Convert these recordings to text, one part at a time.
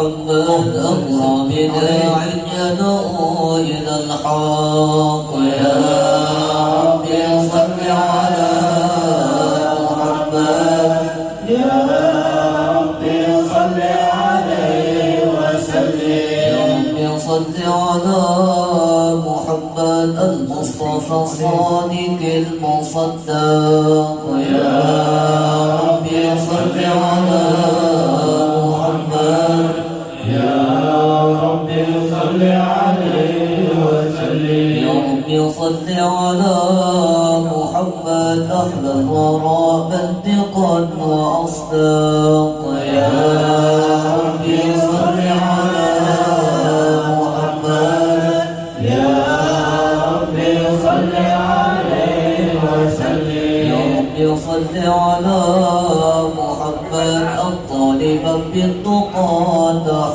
محمد أقرب داع يدعو إلى الحق يا ربي صل على محمد يا ربي صل عليه وسلم يا ربي صل على محمد المصطفى الصادق المصدق يا ربي صل على محمد يا ربي صل عليه وسلم يا ربي صل على محمد أحلى الورى منطقا وأصداق يا ربي صل على محمد يا ربي صل عليه وسلم يا ربي صل على محمد الطالبا بالتقى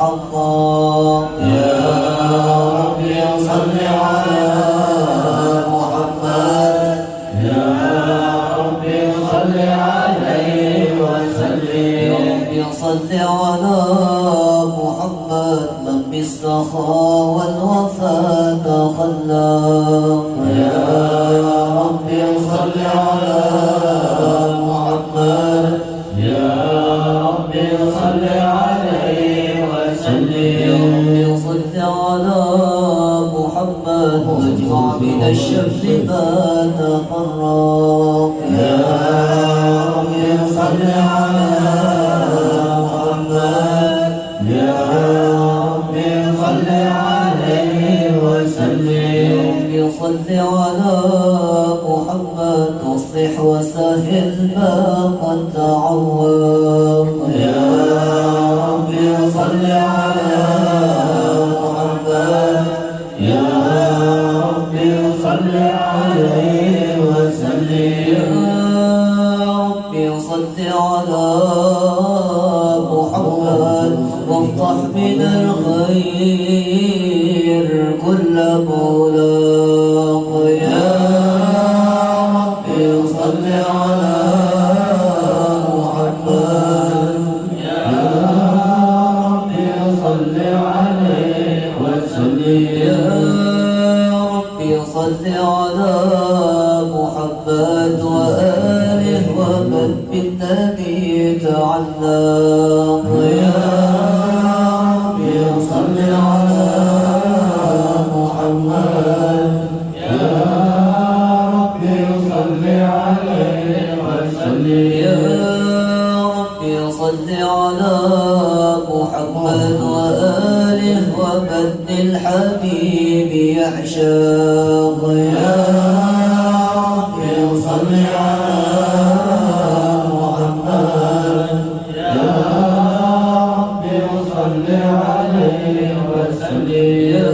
حقا يا ربي صل على محمد يا ربي صل عليه وسلم يا ربي صل على محمد من بالسخاء والوفاء تخلق يا ربي صل على محمد يا ربي صل عليه وسلم يا ربي صل على محمد واجمع من الشمس ما تفرق يا ربي صل على محمد يا ربي صل عليه وسلم يا ربي صل على محمد تصلح وسهل ما قد تعوق يا ربي صل على محمد يا ربي صل عليه وسلم يا ربي صل على محمد وافتح من الخير كل مولاق يا ربي صل على محمد يا ربي صل عليه وسلم يا ربي صل على محمد وآله ومن بالنبي تعلق يا ربي صل على محمد يا ربي صل عليه وسلم يا ربي صل على محمد وآله ومن الحبيب يعشق يا ربي صل على محمد يا ربي صل عليه وسلم يا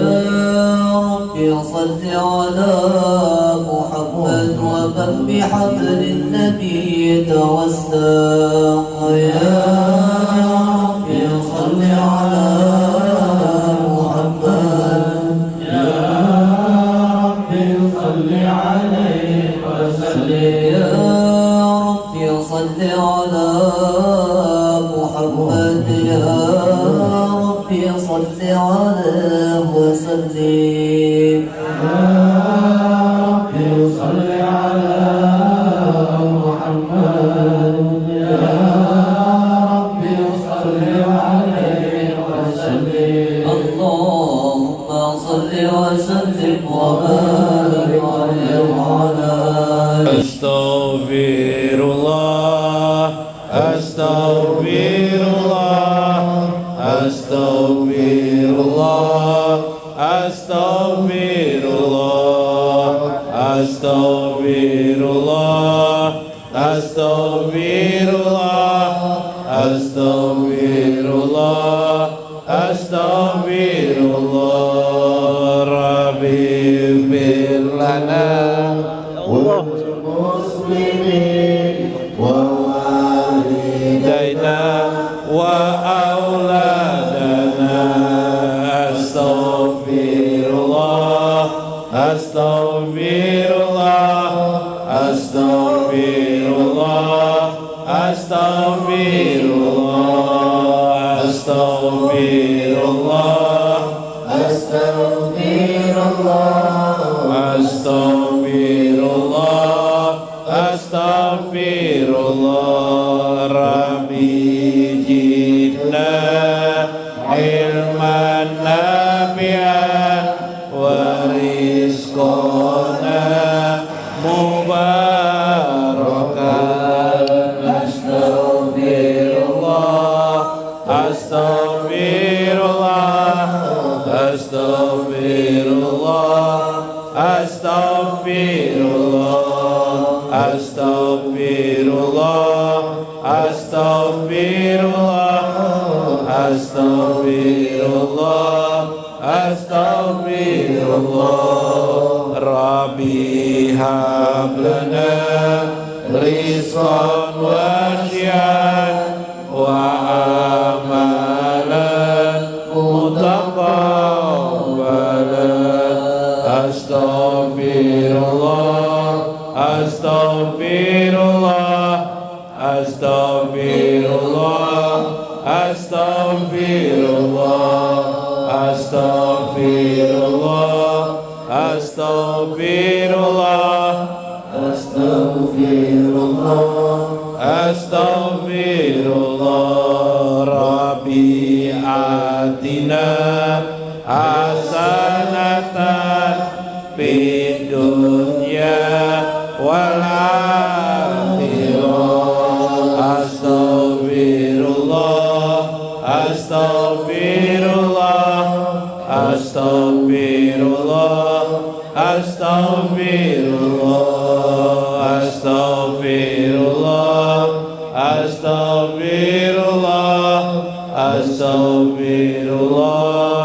ربي صل على محمد ومن بحبل النبي توسق يا ربي صل على محمد يا ربي صل عليه وسلم يا ربي صل على محمد يا ربي صل عليه وسلم يا ربي صل على محمد يا ربي صل عليه وسلم اللهم صل وسلم وبارك عليه وعلى أستغفر الله أستغفر الله أستغفر الله أستغفر الله أستغفر الله أستغفر الله أستغفر الله أستغفر الله ربي اغفر لنا والمسلمين ووالدينا وأولادنا أستغفر الله أستغفر الله أستغفر الله أستغفر الله أستغفر Astaghfirullah Rabbi jidna ilman nafi'an wa rizqana mubarakan. Astaghfirullah Astaghfirullah Astaghfirullah Astaghfirullah Astaghfirullah Astaghfirullah Astaghfirullah Astaghfirullah Rabbi hablana rizqan wasi'an wa amalan mutaqabbalan. Astaghfirullah Astaghfirullah Astaghfirullah Astaghfirullah Astaghfirullah Astaghfirullah Astaghfirullah Astaghfirullah Rabbi atina hasanatan fid dunya wal akhirah. Astaghfirullah Astaghfirullah Astaghfirullah Astaghfirullah Astaghfirullah Astaghfirullah Astaghfirullah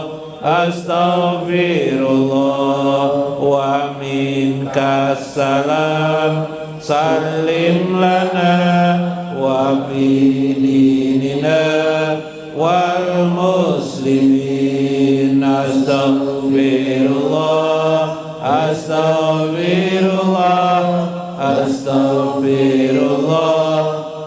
Astaghfirullah wa minka salam salim lana wa fi dinina wal muslimin. Astaghfirullah Astaghfirullah Astaghfirullah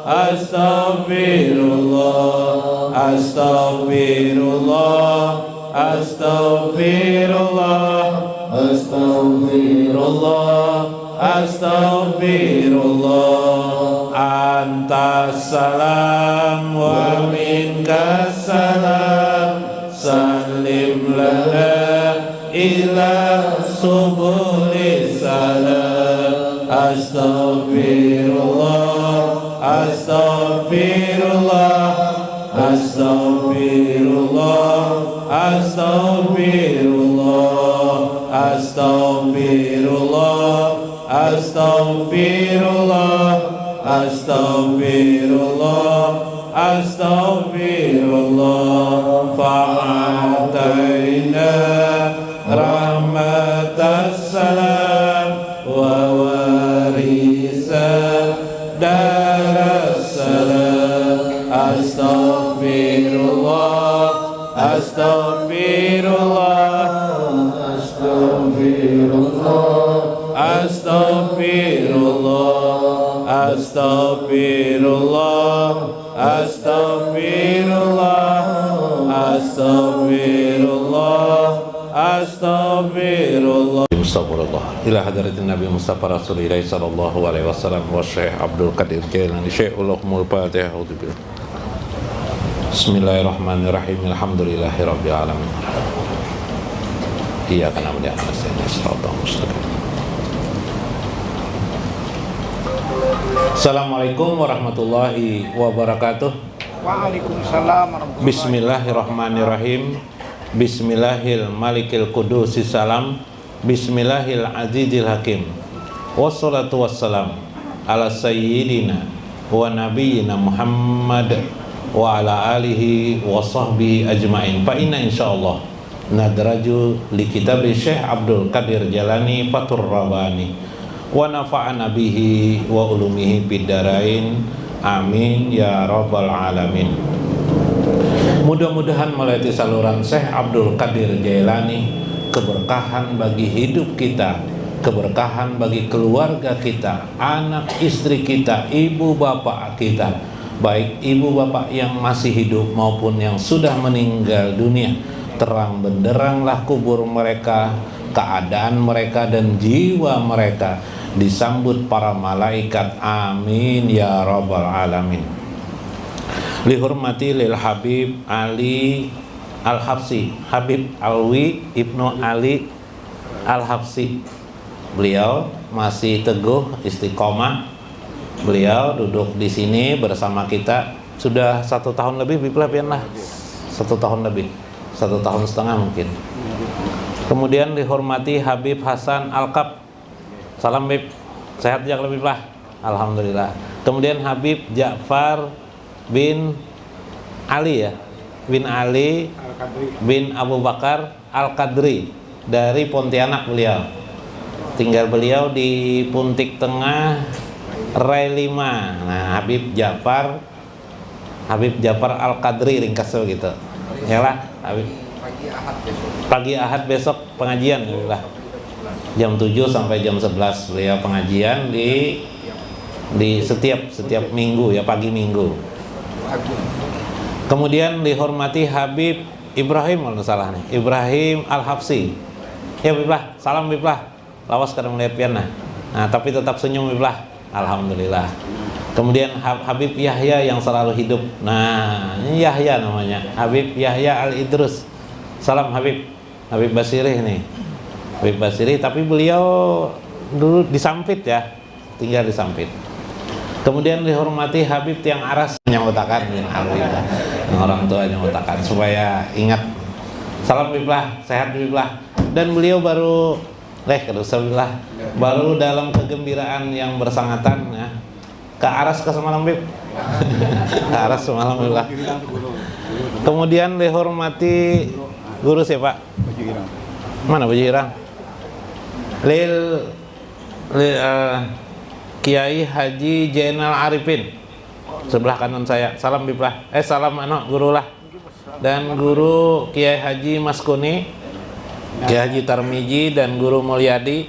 Astaghfirullah Astaghfirullah Astaghfirullah Astaghfirullah Astaghfirullah. Anta salam wa minka salam salim lana ila subuli salam. Astaghfirullah Astaghfirullah Astaghfirullah Astaghfirullah Astaghfirullah Astaghfirullah Astaghfirullah Astaghfirullah. Fa'ataina rahmatas salam wa warisa daras salam. Astaghfirullah Astaghfirullah Astaghfirullah Astaghfirullah Astaghfirullah Astaghfirullah Astaghfirullah Astaghfirullah. Astagfirullah ila hadratin Nabi Mustafa Rasulullah sallallahu alaihi wasallam wa Syekh Abdul Qadir Jailani Syekhul Umul Fatihah. Bismillahirrahmanirrahim. Alhamdulillahirabbil alamin. Iyyaka na'budu wa iyyaka nasta'in. Shiratal mustaqim. Assalamualaikum warahmatullahi wabarakatuh. Waalaikumsalam warahmatullahi. Bismillahirrahmanirrahim. Bismillahil malikil qudusis salam. Bismillahil azizil hakim. Wassalatu wassalam ala sayyidina wa nabiyyina Muhammad wa ala alihi wa sahbihi ajma'in. Fa inna insyaallah nadraju li kitab Syekh Abdul Qadir Jailani Fathur Rabbani wa nafa'ana bihi wa ulumihi fid darain. Amin ya rabbal alamin. Mudah-mudahan melalui saluran Syekh Abdul Qadir Jailani keberkahan bagi hidup kita, keberkahan bagi keluarga kita, anak istri kita, ibu bapak kita, baik ibu bapak yang masih hidup maupun yang sudah meninggal dunia. Terang benderanglah kubur mereka, keadaan mereka dan jiwa mereka disambut para malaikat. Amin ya rabbal alamin. Lihurmati lil Habib Ali Al-Habsi, Habib Alwi Ibnu Ali Al-Habsi. Beliau masih teguh istiqomah. Beliau duduk di sini bersama kita sudah 1 tahun lebih, lah 1 tahun lebih, 1,5 tahun mungkin. Kemudian dihormati Habib Hasan Al-Kab. Salam Bib, sehat jak lebih lah, alhamdulillah. Kemudian Habib Ja'far bin Ali ya, bin Ali bin Abu Bakar Al-Qadri dari Pontianak. Beliau tinggal beliau di Puntik Tengah Rai 5. Nah, Habib Ja'far Al-Qadri ringkasnya begitu. Yalah, Habib. Pagi Ahad besok pengajian lah. Jam 7 sampai jam 11 beliau pengajian di setiap minggu ya, pagi minggu. Kemudian dihormati Habib Ibrahim, kalau salah nih, Ibrahim Al-Habsi. Ya Biblah, salam Biblah. Lawas kadang melihat piana. Nah, tapi tetap senyum Biblah. Alhamdulillah. Kemudian Habib Yahya yang selalu hidup. Nah, ini Yahya namanya. Habib Yahya Al-Idrus. Salam Habib. Habib Basiri nih. Habib Basiri, tapi beliau dulu di Sampit ya. Tinggal di Sampit. Kemudian dihormati Habib Tiang Aras, nyamutakan orang tua nyamutakan supaya ingat. Salam Biblah, sehat Biblah. Dan beliau baru baru dalam kegembiraan yang bersangatan ya. Ke Aras ke semalam Bib. Ke Aras semalam Biblah. Kemudian dihormati guru siapa? Mana Baju Irang? Kiai Haji Jainal Arifin sebelah kanan saya. Salam Biblah. Salam guru lah. Dan guru Kiai Haji Maskuni, Kiai Haji Tarmiji dan guru Mulyadi.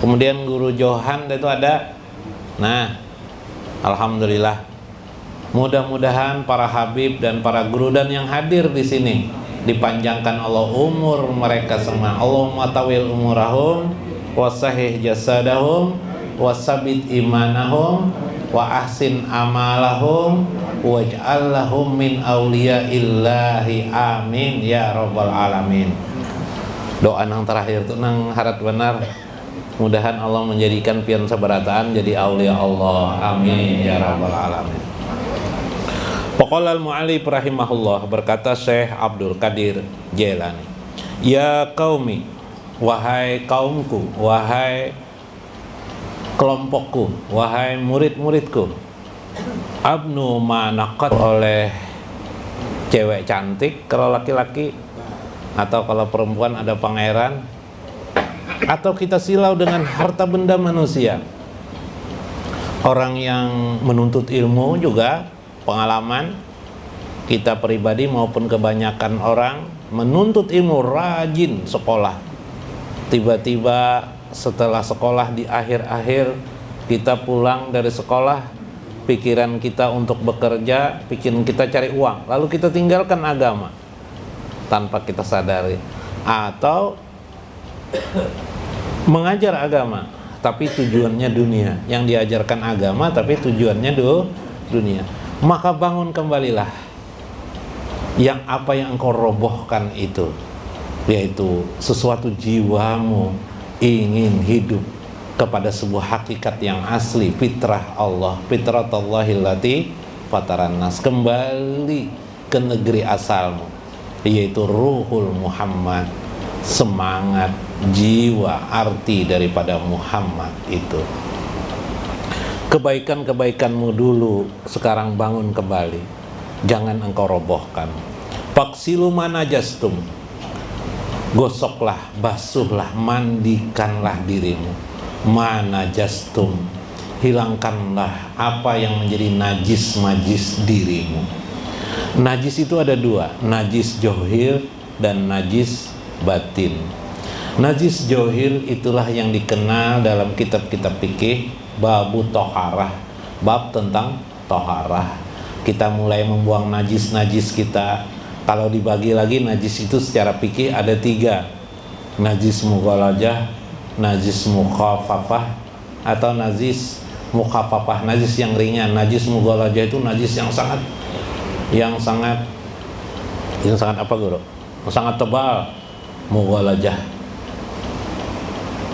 Kemudian guru Johan itu ada. Nah, alhamdulillah. Mudah-mudahan para habib dan para guru dan yang hadir di sini dipanjangkan Allah umur mereka semua. Allahumma tawil umurahum wasahih jasadahum wasabit imanahum wa ahsin amalahum waj'al lahum min awliyaillahi. Amin ya rabbal alamin. Doa yang terakhir itu nang harap benar, mudahan Allah menjadikan pian sabarataan jadi aulia Allah. Amin ya rabbal alamin. Faqala al-mu'allif rahimahullah, berkata Syekh Abdul Qadir Jailani, ya qaumi, wahai kaumku, wahai kelompokku, wahai murid-muridku, abnu manaqat oleh cewek cantik kalau laki-laki, atau kalau perempuan ada pangeran, atau kita silau dengan harta benda manusia. Orang yang menuntut ilmu juga pengalaman kita pribadi maupun kebanyakan orang menuntut ilmu, rajin sekolah. Tiba-tiba setelah sekolah di akhir-akhir kita pulang dari sekolah, pikiran kita untuk bekerja, pikiran kita cari uang, lalu kita tinggalkan agama tanpa kita sadari, atau mengajar agama tapi tujuannya dunia, yang diajarkan agama tapi tujuannya dunia. Maka bangun kembalilah yang apa yang engkau robohkan itu, yaitu sesuatu jiwamu ingin hidup kepada sebuah hakikat yang asli, fitrah Allah, fitratullahil lati fataran nas, kembali ke negeri asalmu, yaitu ruhul Muhammad, semangat jiwa arti daripada Muhammad itu. Kebaikan-kebaikanmu dulu sekarang bangun kembali, jangan engkau robohkan. Faksilu manajastum, gosoklah, basuhlah, mandikanlah dirimu. Manajastum, hilangkanlah apa yang menjadi najis dirimu. Najis itu ada dua, najis johir dan najis batin. Najis johir itulah yang dikenal dalam kitab-kitab fikih, babu toharah, bab tentang toharah. Kita mulai membuang najis-najis kita. Kalau dibagi lagi najis itu secara fikih ada 3. Najis mughaladzah, najis mukhafafah, atau najis mukhafafah, najis yang ringan. Najis mughaladzah itu najis yang sangat apa guru? Sangat tebal, mughaladzah.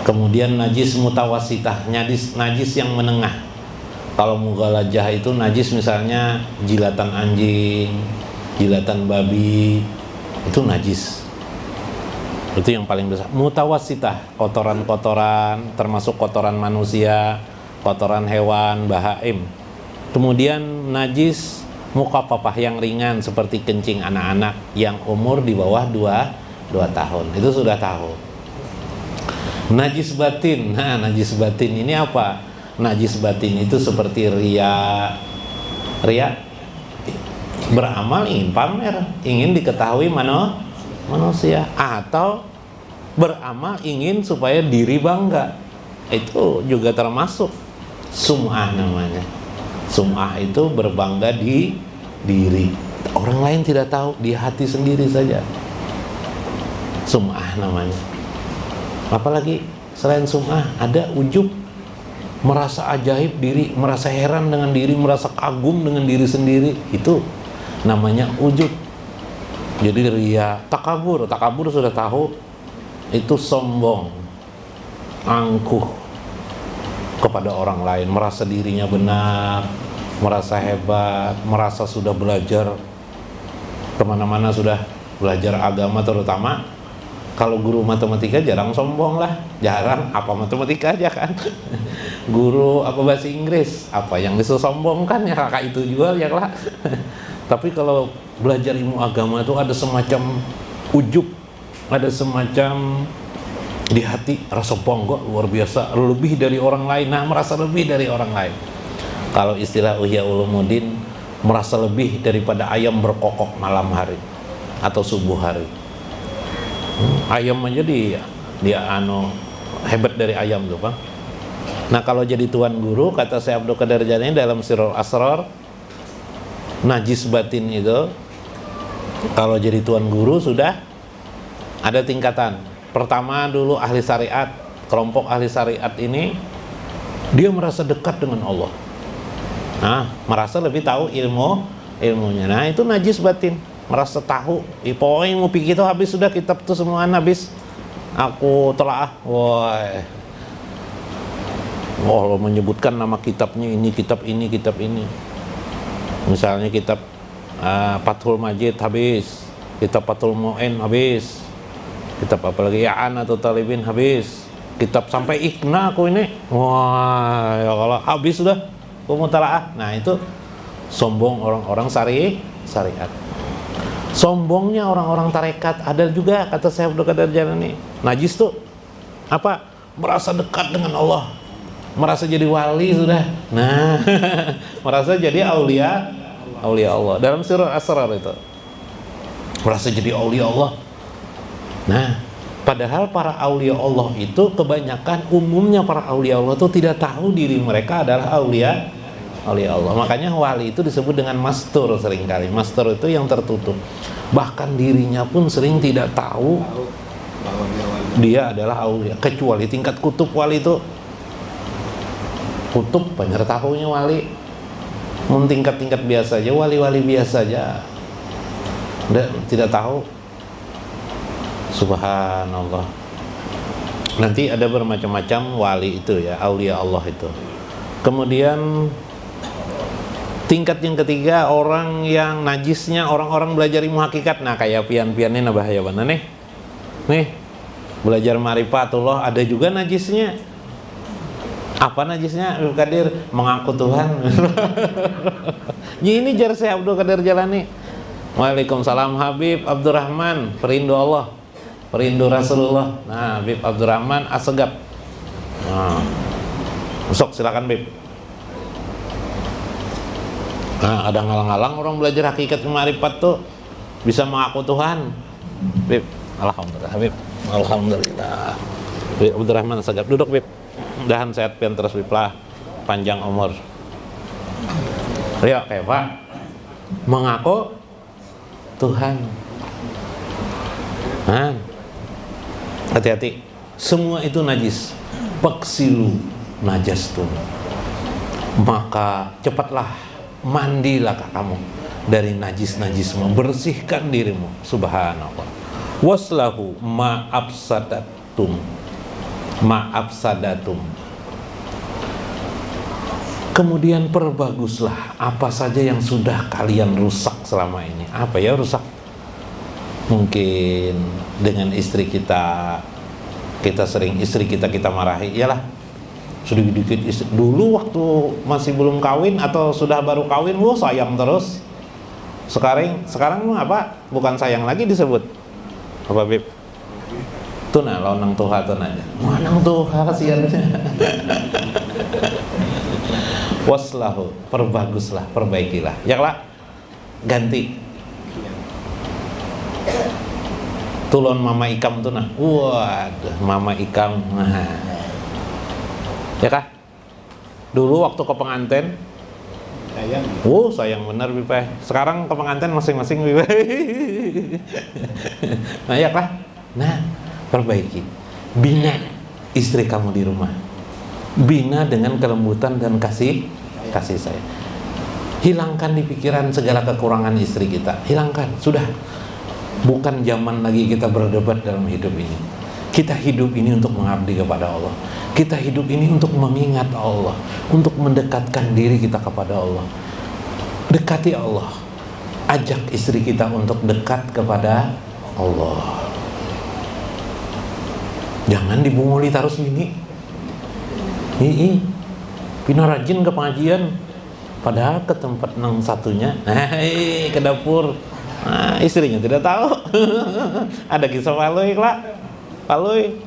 Kemudian najis mutawasitah, najis yang menengah. Kalau mughaladzah itu najis misalnya jilatan anjing, jilatan babi, itu najis. Itu yang paling besar. Mutawasitah, kotoran-kotoran, termasuk kotoran manusia, kotoran hewan, bahaim. Kemudian najis mukhafafah yang ringan seperti kencing anak-anak yang umur di bawah 2 tahun. Itu sudah tahu. Najis batin. Nah, najis batin ini apa? Najis batin itu seperti riya. Riya beramal ingin pamer, ingin diketahui manusia, atau beramal ingin supaya diri bangga. Itu juga termasuk sum'ah namanya. Sum'ah itu berbangga di diri. Orang lain tidak tahu, di hati sendiri saja. Sum'ah namanya. Apalagi selain sum'ah ada ujub, merasa ajaib diri, merasa heran dengan diri, merasa kagum dengan diri sendiri. Itu namanya ujub. Jadi riya. Takabur sudah tahu, itu sombong, angkuh kepada orang lain, merasa dirinya benar, merasa hebat, merasa sudah belajar kemana-mana, sudah belajar agama. Terutama kalau guru matematika jarang sombong lah, jarang apa matematika aja kan. Guru apa bahasa Inggris, apa yang disombongkan ya kakak itu jual ya lah. Tapi kalau belajar ilmu agama itu ada semacam ujub, ada semacam di hati rasa bangga luar biasa, lebih dari orang lain. Nah, merasa lebih dari orang lain. Kalau istilah Ihya Ulumuddin, merasa lebih daripada ayam berkokok malam hari atau subuh hari. Ayam aja dia hebat dari ayam tuh, Pak. Nah, kalau jadi tuan guru, kata Syekh Abdul Qadir Jailani dalam Sirrul Asrar, najis batin itu kalau jadi tuan guru sudah ada tingkatan. Pertama dulu ahli syariat, kelompok ahli syariat ini dia merasa dekat dengan Allah. Nah, merasa lebih tahu ilmunya. Nah, itu najis batin, merasa tahu. Pokoknya mau pikir itu habis sudah, kitab itu semua habis. Aku telaah. Wah. Allah menyebutkan nama kitabnya ini, kitab ini, kitab ini. Misalnya kitab Fathul Majid habis, kitab Fathul Mu'in habis, kitab apalagi Ya'an atau Talibin habis, kitab sampai Iqna aku ini. Wah, ya Allah, habis sudah. Mutalaah. Nah, itu sombong orang-orang syariat. Sombongnya orang-orang tarekat ada juga, kata Syekh Abdul Qadir Jailani. Najis tuh apa? Merasa dekat dengan Allah, merasa jadi wali sudah. Nah, merasa jadi aulia Allah. Dalam Sirrul Asrar itu merasa jadi aulia Allah. Nah, padahal para aulia Allah itu kebanyakan, umumnya para aulia Allah itu tidak tahu diri mereka adalah aulia Allah. Makanya wali itu disebut dengan mastur seringkali. Mastur itu yang tertutup. Bahkan dirinya pun sering tidak tahu dia adalah aulia. Kecuali tingkat kutub wali itu. Kutub banyak tahunya wali. Tingkat-tingkat biasa aja, wali-wali biasa aja tidak tahu. Subhanallah. Nanti ada bermacam-macam wali itu ya, aulia Allah itu. Kemudian tingkat yang ketiga, orang yang najisnya orang-orang belajar ilmu hakikat. Nah, kayak pian-pian ini bahaya mana nih? Nih, belajar marifatullah ada juga najisnya. Apa najisnya? Abdul Qadir mengaku Tuhan. Ini jar Syekh Abdul Qadir Jailani. Waalaikumsalam Habib Abdurrahman, perindu Allah, perindu Rasulullah. Nah, Habib Abdurrahman Assegaf. Nah, sok silakan Bib. Nah, ada ngalang-ngalang orang belajar hakikat ma'rifat tuh bisa mengaku Tuhan. Bib, alhamdulillah Habib. Alhamdulillah. Habib Abdurrahman Assegaf, duduk Bib. Mudahan sehat pian terus Bib lah, panjang umur. Rio Eva mengaku Tuhan. Nah, hati-hati, semua itu najis. Paksilu najastun, maka cepatlah mandilah kamu dari najis-najismu, bersihkan dirimu. Subhanallah. Waslahu ma'afsadatum, kemudian perbaguslah apa saja yang sudah kalian rusak selama ini. Apa ya rusak? Mungkin dengan istri kita sering istri kita marahi. Iyalah, sedikit-sedikit istri. Dulu waktu masih belum kawin atau sudah baru kawin, sayang terus. Sekarang apa? Bukan sayang lagi disebut. Apa Bib? Tuna lonang tuha tuna aja. Manang tuha kasihan. Waslahu, perbaguslah, perbaikilah. Yaklah, ganti. Tulon mama ikam tuh nah, waduh mama ikam, nah. Ya kah? Dulu waktu ke pengantin, sayang benar Bipai. Sekarang ke pengantin masing-masing Bipai. Nah ya kah? Nah, perbaiki, bina istri kamu di rumah, bina dengan kelembutan dan kasih sayang. Hilangkan di pikiran segala kekurangan istri kita, hilangkan, sudah. Bukan zaman lagi kita berdebat dalam hidup ini. Kita hidup ini untuk mengabdi kepada Allah. Kita hidup ini untuk mengingat Allah, untuk mendekatkan diri kita kepada Allah. Dekati Allah. Ajak istri kita untuk dekat kepada Allah. Jangan dibunguli terus ini. Pina rajin ke pengajian, padahal ke tempat nang satunya, ke dapur. Nah, istrinya tidak tahu. Ada kisah Palui lah. Palui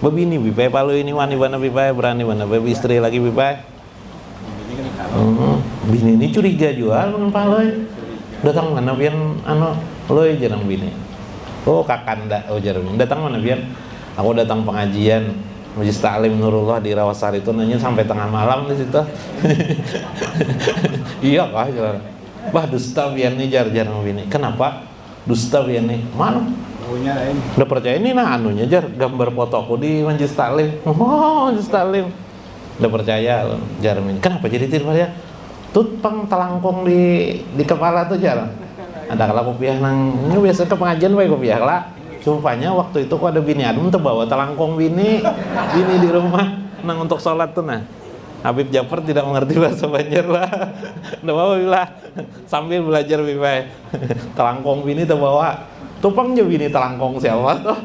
Babini Bipai, Palui ini wani bana Bipai, berani bana babi istri lagi Bipai. Bini ini curiga jual dengan Palui. Datang mana pian loi jarang bini. Kakanda jarang. Datang mana pian? Aku datang pengajian Majelis Ta'lim Nurullah di Rawasari itu, nanya sampai tengah malam di situ. Iya kah jual. Bah dusta pian nih jarang bini. Kenapa? Dusta pian nih. Mana? Udah percaya ini anunya jar gambar fotoku di Majelis Ta'lim. Majelis Ta'lim. Udah percaya jar ini. Kenapa jadi tirma ya? Tutpang telangkong di kepala tuh jar. Ada kalau kopiah nang ini biasa ke pengajian bae kopiah lah. Rupanya waktu itu kok ada bini adum tuh bawa telangkong bini di rumah nang untuk sholat tuh nah. Habib Jafar tidak mengerti bahasa Banjar lah. Udah bawa lah sambil belajar Bipai. Telangkong bini tuh bawa. Tupang aja bini telangkong siapa tuh.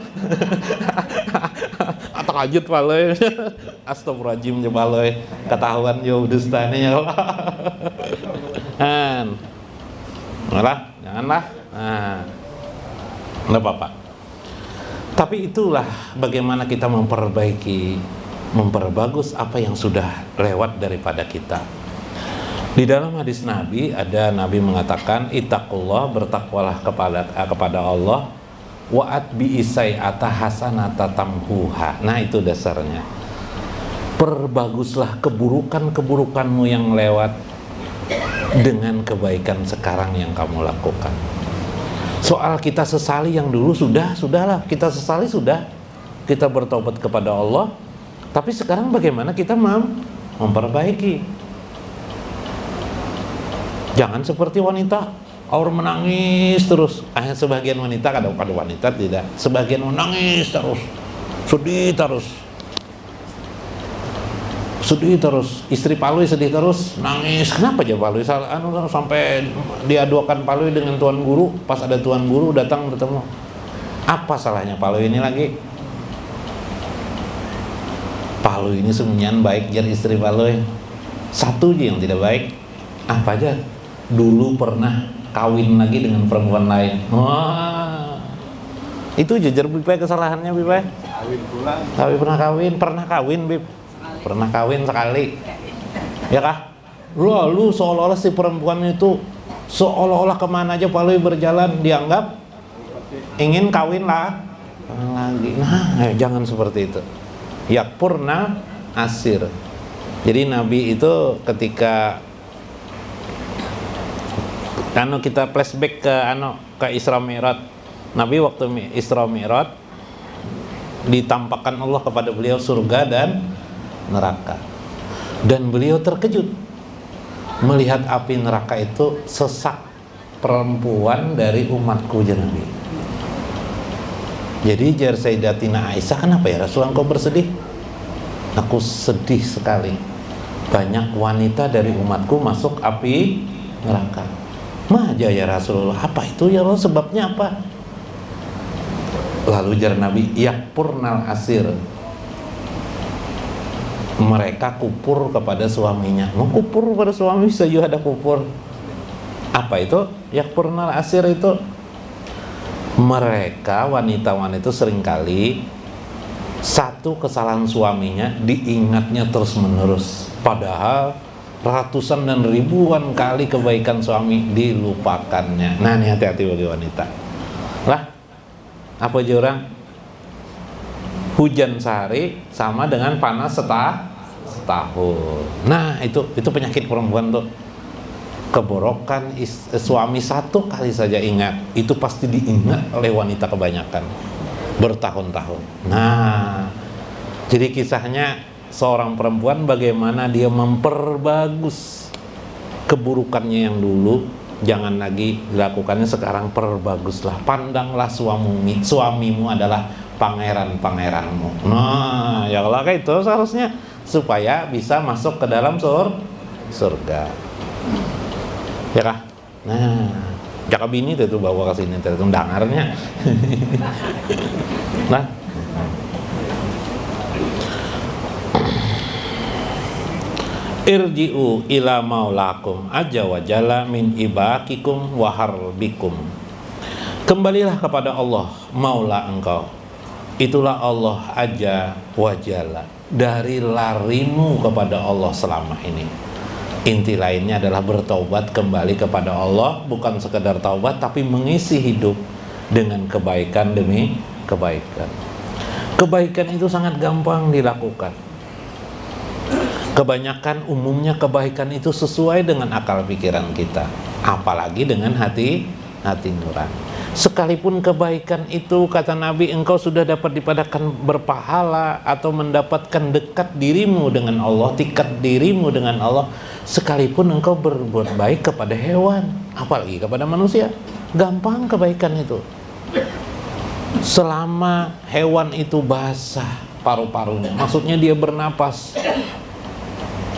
Atau lanjut paloi. Astagfirullahaladzim je paloi. Ketahuan jauh dustanya ya. Janganlah. Nah. Enggak apa-apa. Tapi itulah bagaimana kita memperbagus apa yang sudah lewat daripada kita. Di dalam hadis Nabi ada Nabi mengatakan ittaqullah, bertakwalah kepada Allah, wa atbi isai'ata hasanata tamhuha. Nah itu dasarnya. Perbaguslah keburukanmu yang lewat dengan kebaikan sekarang yang kamu lakukan. Soal kita sesali yang dulu sudahlah, kita sesali sudah, kita bertobat kepada Allah. Tapi sekarang bagaimana kita memperbaiki? Jangan seperti wanita, orang menangis terus. Sebagian wanita, kadang-kadang wanita tidak, sebagian menangis terus, sedih terus, istri Palui sedih terus, nangis. Kenapa aja Palui sampai diadukan Palui dengan tuan guru? Pas ada tuan guru datang bertemu, apa salahnya Palui ini lagi? Palui ini semuanya baik jar istri Palui. Satu aja yang tidak baik. Apa aja? Dulu pernah kawin lagi dengan perempuan lain. Wah, itu jajar Bipai kesalahannya Bipai. Pernah kawin Bib. Pernah kawin sekali, ya kah? Lalu seolah-olah si perempuan itu seolah-olah kemana aja Palui berjalan dianggap ingin kawin lah lagi. Nah, jangan seperti itu. Yakpurna asir. Jadi Nabi itu ketika kita flashback ke Isra Mi'raj. Nabi waktu Isra Mi'raj ditampakkan Allah kepada beliau surga dan neraka. Dan beliau terkejut melihat api neraka itu sesak perempuan dari umatku ya Nabi. Jadi jar Sayyidatina Aisyah, kenapa ya Rasulullah engkau bersedih? Aku sedih sekali, banyak wanita dari umatku masuk api neraka. Maja ya Rasulullah, apa itu ya Rasul, sebabnya apa? Lalu jar Nabi, yakpurnal asir, mereka kupur kepada suaminya. Mau kupur pada suami saja ada kupur. Apa itu? Yakpurnal asir itu mereka wanita-wanita seringkali satu kesalahan suaminya diingatnya terus menerus, padahal ratusan dan ribuan kali kebaikan suami dilupakannya. Nah, ini hati-hati bagi wanita. Lah, apa aja orang? Hujan sehari sama dengan panas setahun. Nah, itu penyakit perempuan tuh. Keborokan suami satu kali saja ingat, itu pasti diingat oleh wanita kebanyakan bertahun-tahun. Nah, jadi kisahnya seorang perempuan bagaimana dia memperbagus keburukannya yang dulu, jangan lagi dilakukannya sekarang, perbaguslah. Pandanglah suamimu adalah pangeran-pangeranmu. Nah, ya Allah, kayak itu seharusnya supaya bisa masuk ke dalam surga. Ya kah? Nah, jaka bini itu bawa ke sini itu dangarnya. Nah, irji'u ila maulakum aja wajalla min ibakikum wa harbikum. Kembalilah kepada Allah, maula engkau. Itulah Allah aja wajalla, dari larimu kepada Allah selama ini. Inti lainnya adalah bertaubat kembali kepada Allah, bukan sekedar taubat tapi mengisi hidup dengan kebaikan demi kebaikan. Kebaikan itu sangat gampang dilakukan. Kebanyakan umumnya kebaikan itu sesuai dengan akal pikiran kita, apalagi dengan hati nurani. Sekalipun kebaikan itu, kata Nabi, engkau sudah dapat dipadakan berpahala atau mendapatkan dekat dirimu dengan Allah, tingkat dirimu dengan Allah, sekalipun engkau berbuat baik kepada hewan, apalagi kepada manusia, gampang kebaikan itu. Selama hewan itu basah paru-parunya, maksudnya dia bernapas,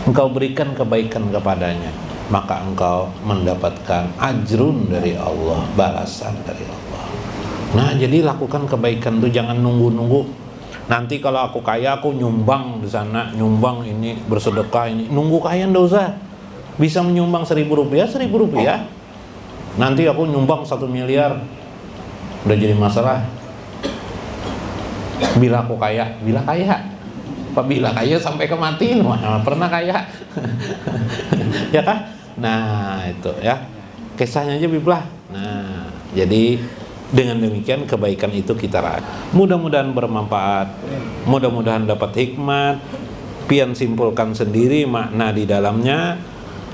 engkau berikan kebaikan kepadanya, maka engkau mendapatkan ajrun dari Allah, balasan dari Allah. Nah, jadi lakukan kebaikan itu, jangan nunggu-nunggu. Nanti kalau aku kaya, aku nyumbang di sana, nyumbang ini, bersedekah ini. Nunggu kaya ndak usah. Bisa menyumbang 1.000 rupiah, 1.000 rupiah. Nanti aku nyumbang 1 miliar. Udah jadi masalah. Bila aku kaya, apabila kaya sampai kematian, pernah kaya. Ya kan? Nah, itu ya. Kisahnya aja biblah. Nah, jadi dengan demikian kebaikan itu kita raih. Mudah-mudahan bermanfaat. Mudah-mudahan dapat hikmat. Pian simpulkan sendiri makna di dalamnya.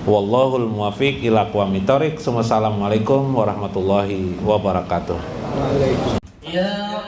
Wallahul muwafiq ila aqwamit thoriq. Wassalamualaikum warahmatullahi wabarakatuh. Ya